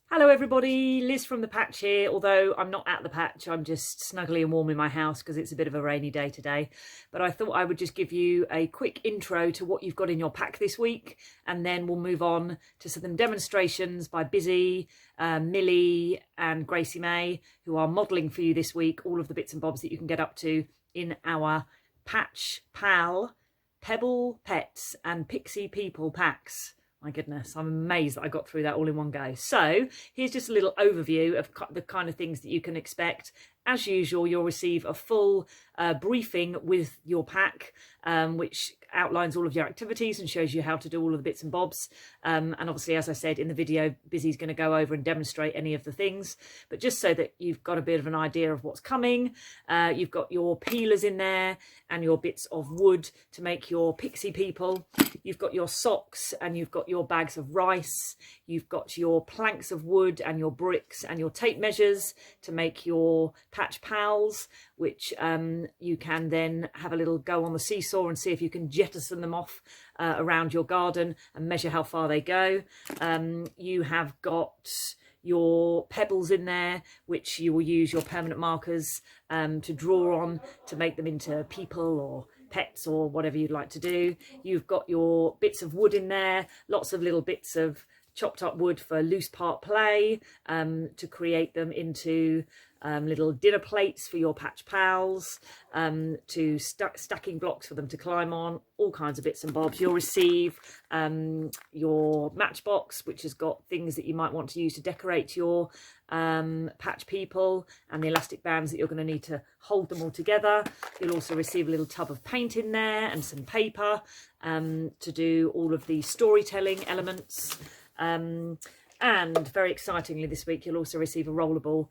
Hello everybody, Liz from the Patch here. Although I'm not at the Patch, I'm just snuggly and warm in my house because it's a bit of a rainy day today. But I thought I would just give you a quick intro to what you've got in your pack this week, and then we'll move on to some demonstrations by Busy, Millie and Gracie May, who are modelling for you this week all of the bits and bobs that you can get up to in our Patch Pal, Pebble Pets and Pixie People packs. My goodness, I'm amazed that I got through that all in one go. So here's just a little overview of the kind of things that you can expect. As usual, you'll receive a full briefing with your pack, which outlines all of your activities and shows you how to do all of the bits and bobs. And obviously, as I said in the video, Busy's going to go over and demonstrate any of the things. But just so that you've got a bit of an idea of what's coming, you've got your peelers in there and your bits of wood to make your pixie people. You've got your socks and you've got your bags of rice. You've got your planks of wood and your bricks and your tape measures to make your patch pals, which you can then have a little go on the seesaw and see if you can jettison them off around your garden and measure how far they go. You have got your pebbles in there, which you will use your permanent markers to draw on to make them into people or pets or whatever you'd like to do. You've got your bits of wood in there, lots of little bits of chopped up wood for loose part play, to create them into little dinner plates for your patch pals, to stacking blocks for them to climb on, all kinds of bits and bobs. You'll receive your matchbox, which has got things that you might want to use to decorate your patch people, and the elastic bands that you're going to need to hold them all together. You'll also receive a little tub of paint in there and some paper to do all of the storytelling elements. And very excitingly this week, you'll also receive a rollerball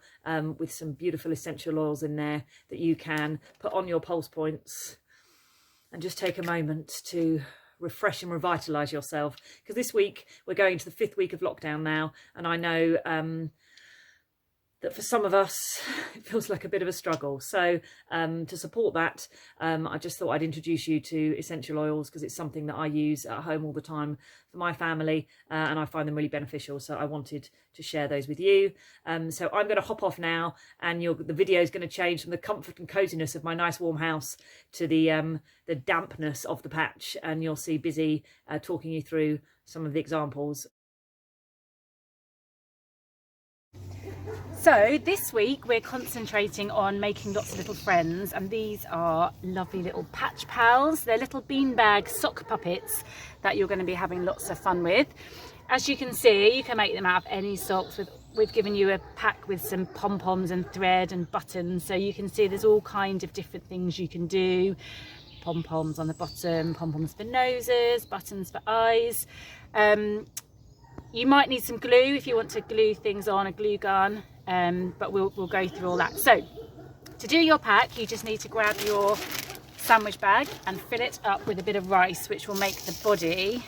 with some beautiful essential oils in there that you can put on your pulse points and just take a moment to refresh and revitalise yourself. Because this week we're going to the 5th week of lockdown now, and I know that for some of us it feels like a bit of a struggle. So to support that, I just thought I'd introduce you to essential oils, because it's something that I use at home all the time for my family, and I find them really beneficial, so I wanted to share those with you. So I'm going to hop off now, and the video is going to change from the comfort and coziness of my nice warm house to the dampness of the patch, and you'll see Busy talking you through some of the examples. So this week we're concentrating on making lots of little friends, and these are lovely little patch pals. They're little beanbag sock puppets that you're going to be having lots of fun with. As you can see, you can make them out of any socks. We've given you a pack with some pom-poms and thread and buttons, so you can see there's all kinds of different things you can do. Pom-poms on the bottom, pom-poms for noses, buttons for eyes. You might need some glue if you want to glue things on, a glue gun, but we'll go through all that. So to do your pack, you just need to grab your sandwich bag and fill it up with a bit of rice, which will make the body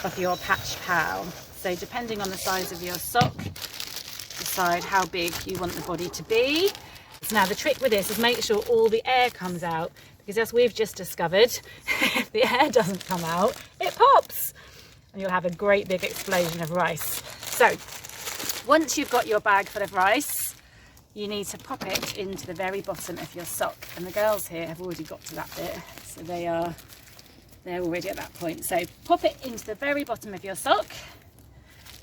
of your patch pal. So depending on the size of your sock, decide how big you want the body to be. So now the trick with this is make sure all the air comes out, because as we've just discovered, if the air doesn't come out, it pops, and you'll have a great big explosion of rice. So once you've got your bag full of rice, you need to pop it into the very bottom of your sock, and the girls here have already got to that bit, so they're already at that point. So pop it into the very bottom of your sock,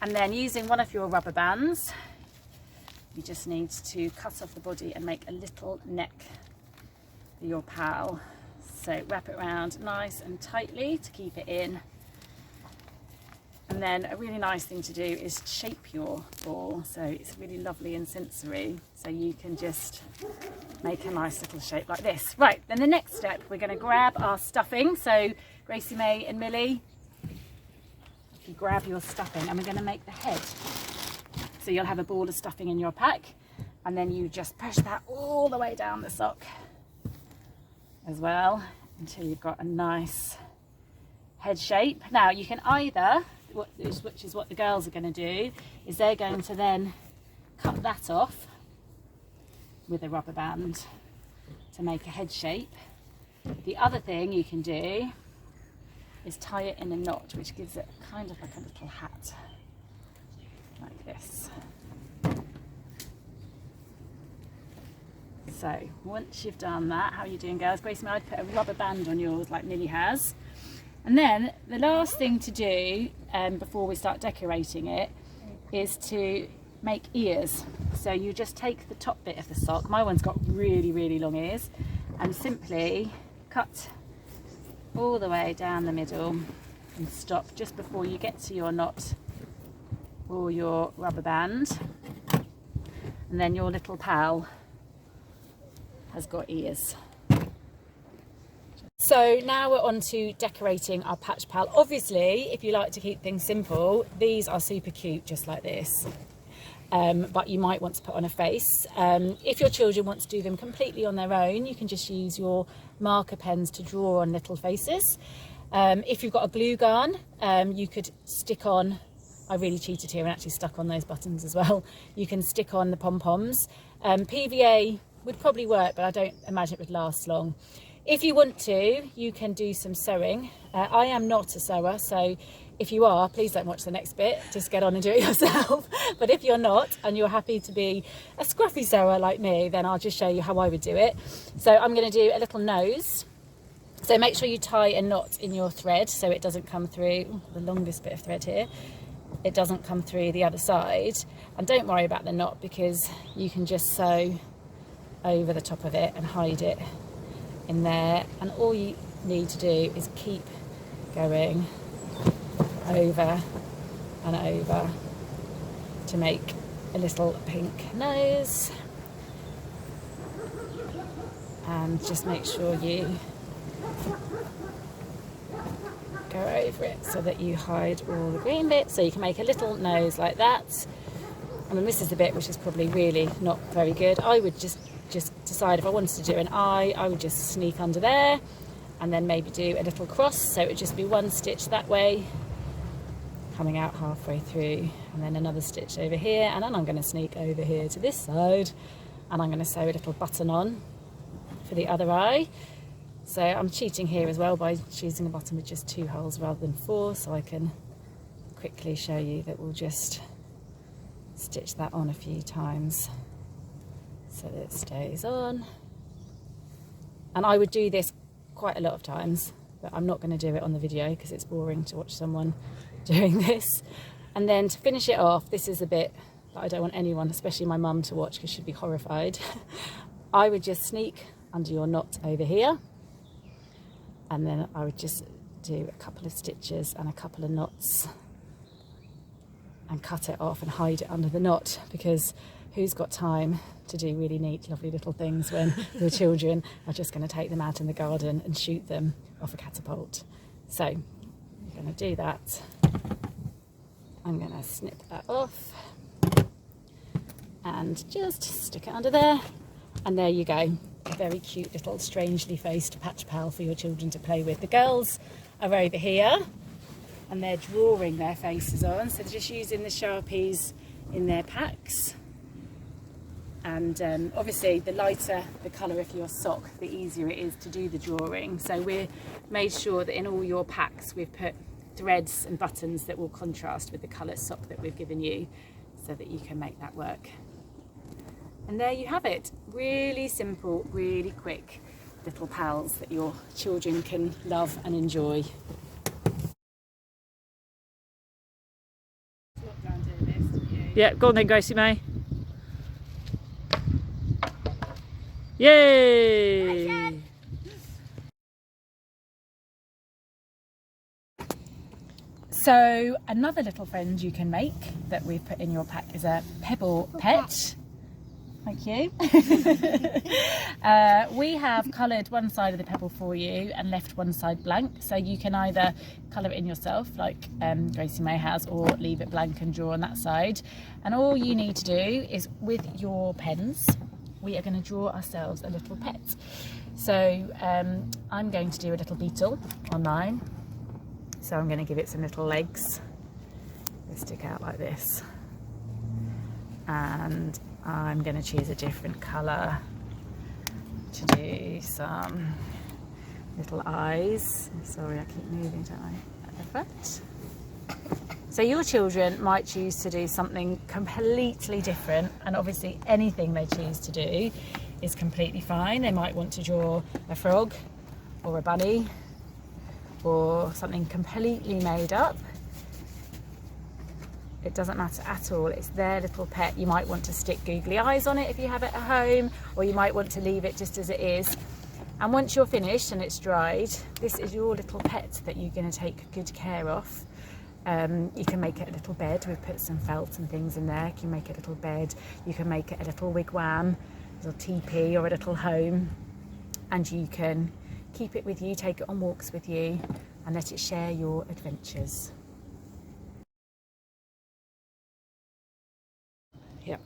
and then using one of your rubber bands, you just need to cut off the body and make a little neck for your pal. So wrap it around nice and tightly to keep it in. And then a really nice thing to do is shape your ball, so it's really lovely and sensory, so you can just make a nice little shape like this. Right, then the next step, we're going to grab our stuffing. So Gracie May and Millie, if you grab your stuffing, and we're going to make the head. So you'll have a ball of stuffing in your pack, and then you just push that all the way down the sock as well until you've got a nice head shape. Now you can either, which is what the girls are going to do, is they're going to then cut that off with a rubber band to make a head shape. The other thing you can do is tie it in a knot, which gives it kind of like a little hat. like this. So once you've done that, how are you doing, girls? Gracie, I'd put a rubber band on yours like Lily has. And then the last thing to do before we start decorating it is to make ears. So you just take the top bit of the sock, my one's got really, really long ears, and simply cut all the way down the middle and stop just before you get to your knot or your rubber band. And then your little pal has got ears. So now we're on to decorating our patch pal. Obviously, if you like to keep things simple, these are super cute just like this. But you might want to put on a face. If your children want to do them completely on their own, you can just use your marker pens to draw on little faces. If you've got a glue gun, you could stick on, I really cheated here and actually stuck on those buttons as well. You can stick on the pom-poms. PVA would probably work, but I don't imagine it would last long. If you want to, you can do some sewing. I am not a sewer, so if you are, please don't watch the next bit, just get on and do it yourself. But if you're not, and you're happy to be a scruffy sewer like me, then I'll just show you how I would do it. So I'm going to do a little nose. So make sure you tie a knot in your thread so it doesn't come through, the longest bit of thread here, it doesn't come through the other side. And don't worry about the knot, because you can just sew over the top of it and hide it in there. And all you need to do is keep going over and over to make a little pink nose, and just make sure you go over it so that you hide all the green bits. So you can make a little nose like that. I mean, this is the bit which is probably really not very good. I would just decide if I wanted to do an eye, I would just sneak under there and then maybe do a little cross, so it would just be one stitch that way coming out halfway through, and then another stitch over here, and then I'm going to sneak over here to this side and I'm going to sew a little button on for the other eye. So I'm cheating here as well by choosing a button with just 2 holes rather than 4, so I can quickly show you that we'll just stitch that on a few times so that it stays on. And I would do this quite a lot of times, but I'm not going to do it on the video because it's boring to watch someone doing this. And then to finish it off, this is a bit that I don't want anyone, especially my mum, to watch because she'd be horrified. I would just sneak under your knot over here, and then I would just do a couple of stitches and a couple of knots and cut it off and hide it under the knot, because who's got time to do really neat, lovely little things when your children are just going to take them out in the garden and shoot them off a catapult? So I'm going to do that. I'm going to snip that off and just stick it under there, and there you go. A very cute little strangely faced patch pal for your children to play with. The girls are over here and they're drawing their faces on, so they're just using the Sharpies in their packs. And obviously the lighter the colour of your sock, the easier it is to do the drawing. So we've made sure that in all your packs we've put threads and buttons that will contrast with the colour sock that we've given you, so that you can make that work. And there you have it. Really simple, really quick little pals that your children can love and enjoy. Yeah, go on then, Gracie May. Yay! So another little friend you can make that we've put in your pack is a Pebble Pet. Thank you. We have coloured one side of the pebble for you and left one side blank, so you can either colour it in yourself like Gracie May has, or leave it blank and draw on that side. And all you need to do is, with your pens, we are going to draw ourselves a little pet. So I'm going to do a little beetle on mine. So I'm going to give it some little legs. They stick out like this. And I'm going to choose a different colour to do some little eyes. Sorry, I keep moving, don't I? At the front. So So your children might choose to do something completely different, and obviously anything they choose to do is completely fine. They might want to draw a frog or a bunny or something completely made up. It doesn't matter at all. It's their little pet. You might want to stick googly eyes on it if you have it at home, or you might want to leave it just as it is. And once you're finished and it's dried, this is your little pet that you're going to take good care of. You can make it a little bed. We've put some felt and things in there. You can make it a little bed. You can make it a little wigwam, a little teepee, or a little home. And you can keep it with you, take it on walks with you, and let it share your adventures. Yeah.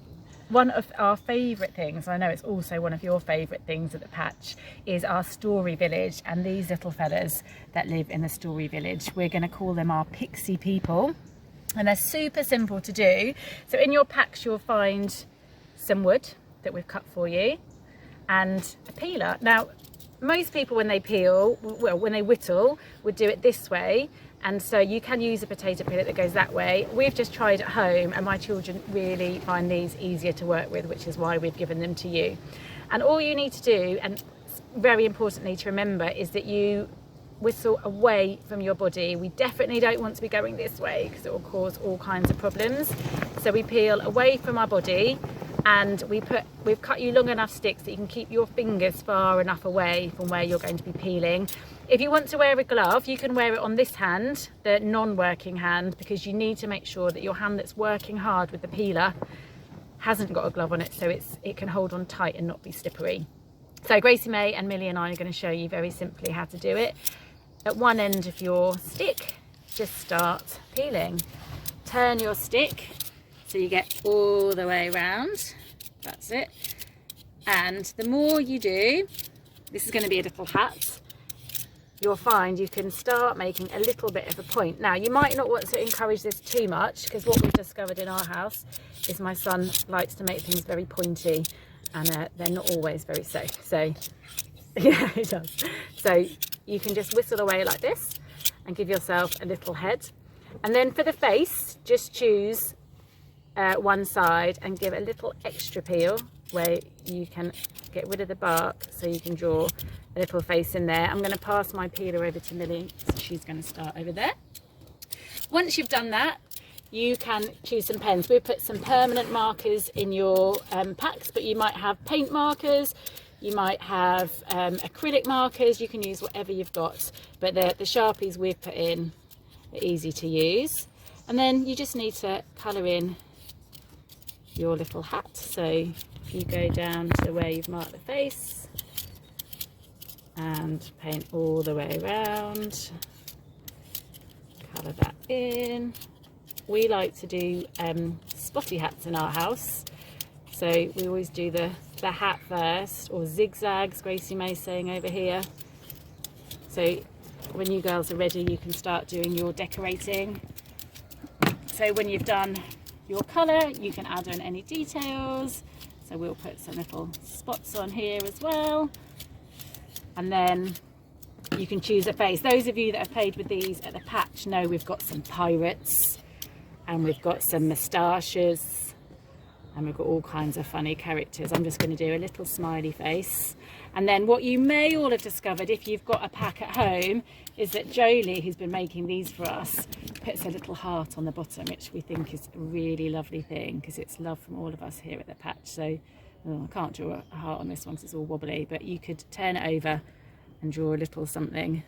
One of our favourite things, I know it's also one of your favourite things at the patch, is our story village, and these little fellas that live in the story village. We're going to call them our pixie people, and they're super simple to do. So in your packs you'll find some wood that we've cut for you and a peeler. Now most people when they peel, well when they whittle, would do it this way, and so you can use a potato peeler that goes that way. We've just tried at home and my children really find these easier to work with, which is why we've given them to you. And all you need to do, and very importantly to remember, is that you whistle away from your body. We definitely don't want to be going this way because it will cause all kinds of problems. So we peel away from our body, and we've cut you long enough sticks that you can keep your fingers far enough away from where you're going to be peeling. If you want to wear a glove, you can wear it on this hand, the non-working hand, because you need to make sure that your hand that's working hard with the peeler hasn't got a glove on it, so it can hold on tight and not be slippery. So Gracie May and Millie and I are going to show you very simply how to do it. At one end of your stick, just start peeling. Turn your stick so you get all the way around. That's it. And the more you do, this is going to be a little hat, you'll find you can start making a little bit of a point. Now you might not want to encourage this too much, because what we've discovered in our house is my son likes to make things very pointy, and they're not always very safe. So yeah, he does. So you can just whistle away like this and give yourself a little head. And then for the face, just choose one side and give a little extra peel where you can get rid of the bark, so you can draw a little face in there. I'm going to pass my peeler over to Millie, so she's going to start over there. Once you've done that, you can choose some pens. We've put some permanent markers in your packs, but you might have paint markers, you might have acrylic markers. You can use whatever you've got, but the Sharpies we've put in are easy to use. And then you just need to colour in your little hat. So if you go down to where you've marked the face and paint all the way around, colour that in. We like to do spotty hats in our house, so we always do the hat first, or zigzags, Gracie May saying over here. So when you girls are ready, you can start doing your decorating. So when you've done your colour, you can add on any details. So we'll put some little spots on here as well. And then you can choose a face. Those of you that have played with these at the patch know we've got some pirates, and we've got some moustaches, and we've got all kinds of funny characters. I'm just going to do a little smiley face. And then what you may all have discovered if you've got a pack at home is that Jolie, who's been making these for us, puts a little heart on the bottom, which we think is a really lovely thing, because it's love from all of us here at the patch. So I can't draw a heart on this one because it's all wobbly, but you could turn it over and draw a little something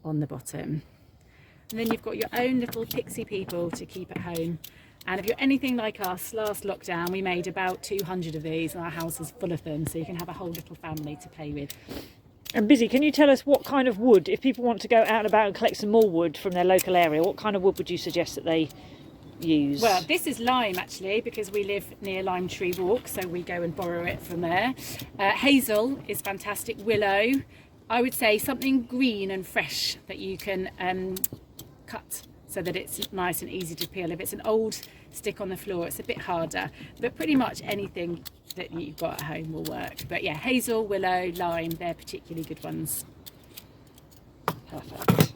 on the bottom. And then you've got your own little pixie people to keep at home. And if you're anything like us, last lockdown we made about 200 of these, and our house is full of them, so you can have a whole little family to play with. And Busy, can you tell us what kind of wood, if people want to go out and about and collect some more wood from their local area, what kind of wood would you suggest that they use? Well, this is lime actually, because we live near Lime Tree Walk, so we go and borrow it from there. Hazel is fantastic, willow. I would say something green and fresh that you can cut so that it's nice and easy to peel. If it's an old stick on the floor, it's a bit harder, but pretty much anything that you've got at home will work. But yeah, hazel, willow, lime, they're particularly good ones. Perfect.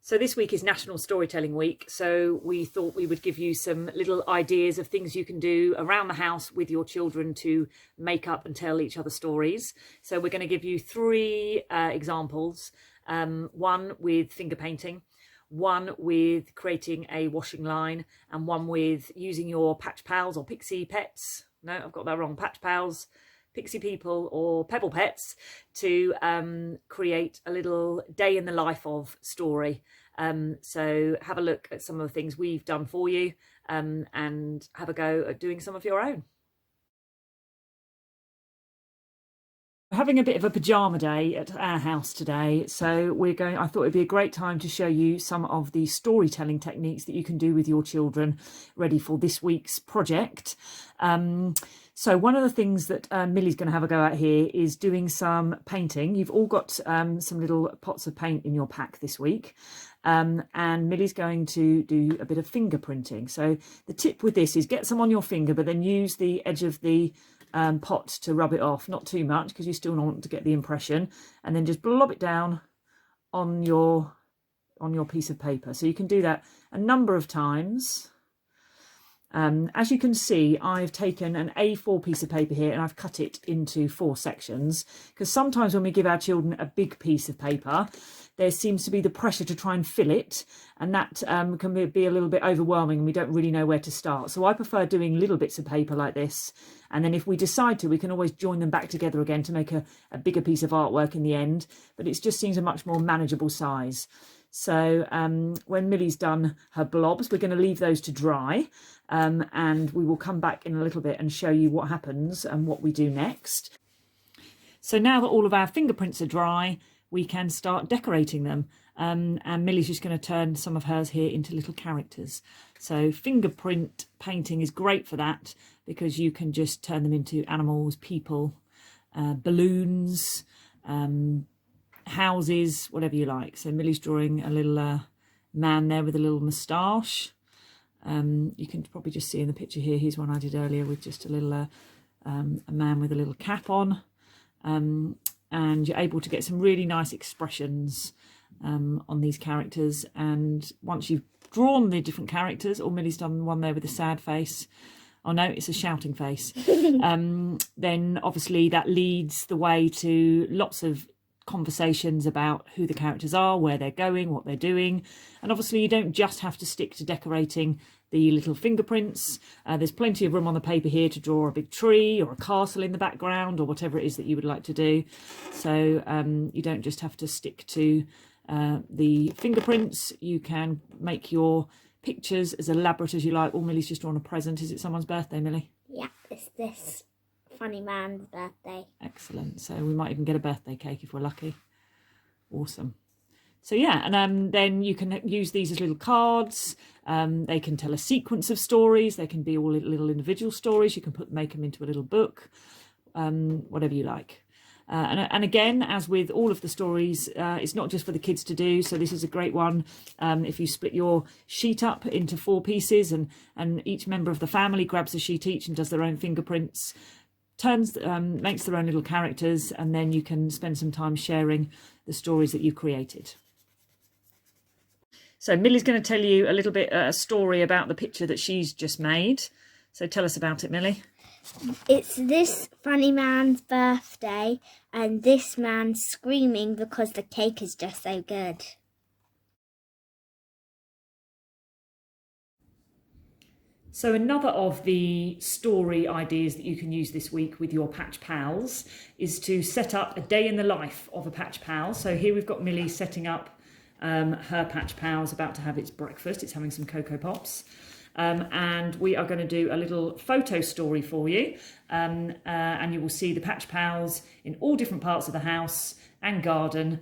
So this week is National Storytelling Week, so we thought we would give you some little ideas of things you can do around the house with your children to make up and tell each other stories. So we're going to give you three examples, one with finger painting, one with creating a washing line, and one with using your Patch Pals or Pixie Pets. No, I've got that wrong. Patch Pals, Pixie People or Pebble Pets to create a little day in the life of story. So have a look at some of the things we've done for you and have a go at doing some of your own. Having a bit of a pajama day at our house today, so I thought it'd be a great time to show you some of the storytelling techniques that you can do with your children ready for this week's project. So one of the things that Millie's going to have a go at here is doing some painting. You've all got some little pots of paint in your pack this week. And Millie's going to do a bit of finger printing. So the tip with this is get some on your finger, but then use the edge of the pot to rub it off, not too much because you still want to get the impression, and then just blob it down on your piece of paper. So you can do that a number of times. As you can see, I've taken an A4 piece of paper here and I've cut it into 4 sections, because sometimes when we give our children a big piece of paper, there seems to be the pressure to try and fill it, and that can be a little bit overwhelming and we don't really know where to start. So I prefer doing little bits of paper like this, and then if we decide to, we can always join them back together again to make a bigger piece of artwork in the end, but it just seems a much more manageable size. So when Millie's done her blobs, we're going to leave those to dry, and we will come back in a little bit and show you what happens and what we do next. So now that all of our fingerprints are dry, we can start decorating them. And Millie's just going to turn some of hers here into little characters. So fingerprint painting is great for that, because you can just turn them into animals, people, balloons, houses, whatever you like. So Millie's drawing a little man there with a little moustache. You can probably just see in the picture here, here's one I did earlier with just a little a man with a little cap on, and you're able to get some really nice expressions on these characters. And once you've drawn the different characters, or Millie's done one there with a sad face, oh no, it's a shouting face, then obviously that leads the way to lots of conversations about who the characters are, where they're going, what they're doing. And obviously you don't just have to stick to decorating the little fingerprints. There's plenty of room on the paper here to draw a big tree or a castle in the background, or whatever it is that you would like to do. So you don't just have to stick to the fingerprints. You can make your pictures as elaborate as you like. Oh, Millie's just drawn a present. Is it someone's birthday, Millie? Yeah, it's this funny man's birthday. Excellent. So we might even get a birthday cake if we're lucky. Awesome. So yeah, and then you can use these as little cards. They can tell a sequence of stories. They can be all little individual stories. You can make them into a little book, whatever you like. And again, as with all of the stories, it's not just for the kids to do. So this is a great one. If you split your sheet up into 4 pieces, and each member of the family grabs a sheet each and does their own fingerprints, makes their own little characters, and then you can spend some time sharing the stories that you've created. So Millie's going to tell you a little bit a story about the picture that she's just made. So tell us about it, Millie. It's this funny man's birthday, and this man's screaming because the cake is just so good. So another of the story ideas that you can use this week with your Patch Pals is to set up a day in the life of a Patch Pal. So here we've got Millie setting up her Patch Pal's about to have its breakfast. It's having some Cocoa Pops. And we are going to do a little photo story for you. And you will see the Patch Pals in all different parts of the house and garden,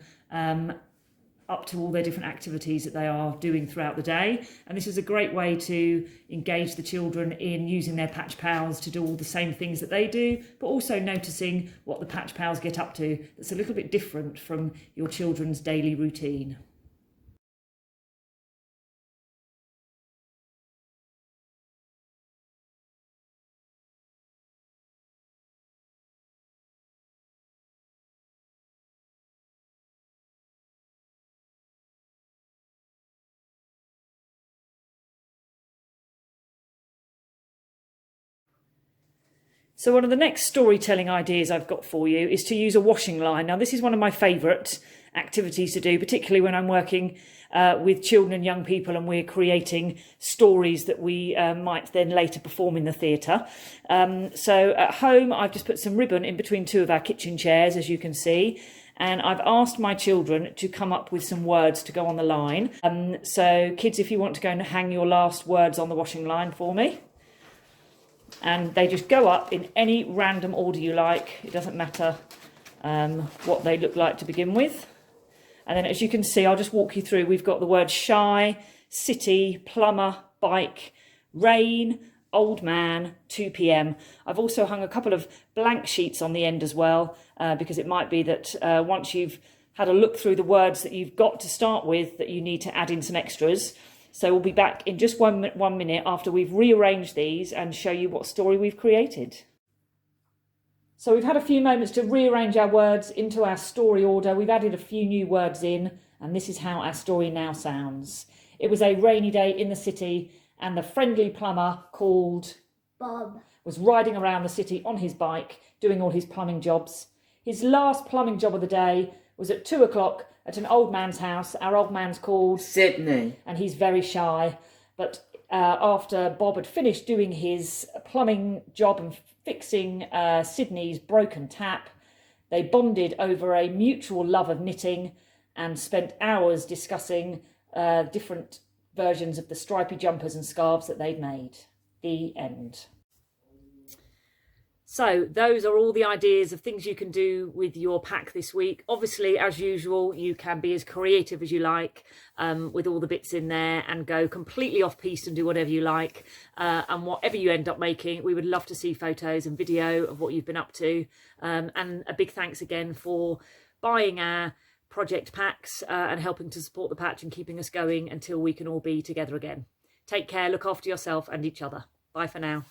up to all their different activities that they are doing throughout the day. And this is a great way to engage the children in using their Patch Pals to do all the same things that they do, but also noticing what the Patch Pals get up to that's a little bit different from your children's daily routine. So one of the next storytelling ideas I've got for you is to use a washing line. Now this is one of my favourite activities to do, particularly when I'm working with children and young people and we're creating stories that we might then later perform in the theatre. So at home I've just put some ribbon in between two of our kitchen chairs, as you can see, and I've asked my children to come up with some words to go on the line. So kids, if you want to go and hang your last words on the washing line for me. And they just go up in any random order you like. It doesn't matter what they look like to begin with. And then, as you can see, I'll just walk you through. We've got the word shy, city, plumber, bike, rain, old man, 2 p.m. I've also hung a couple of blank sheets on the end as well, because it might be that once you've had a look through the words that you've got to start with, that you need to add in some extras. So we'll be back in just one minute after we've rearranged these and show you what story we've created. So we've had a few moments to rearrange our words into our story order. We've added a few new words in, and this is how our story now sounds. It was a rainy day in the city, and the friendly plumber called Bob was riding around the city on his bike, doing all his plumbing jobs. His last plumbing job of the day was at 2 o'clock at an old man's house. Our old man's called Sydney, and he's very shy. But after Bob had finished doing his plumbing job and fixing Sydney's broken tap, they bonded over a mutual love of knitting and spent hours discussing different versions of the stripy jumpers and scarves that they'd made. The end. So those are all the ideas of things you can do with your pack this week. Obviously, as usual, you can be as creative as you like with all the bits in there and go completely off piste and do whatever you like. And whatever you end up making, we would love to see photos and video of what you've been up to. And a big thanks again for buying our project packs and helping to support the patch and keeping us going until we can all be together again. Take care, look after yourself and each other. Bye for now.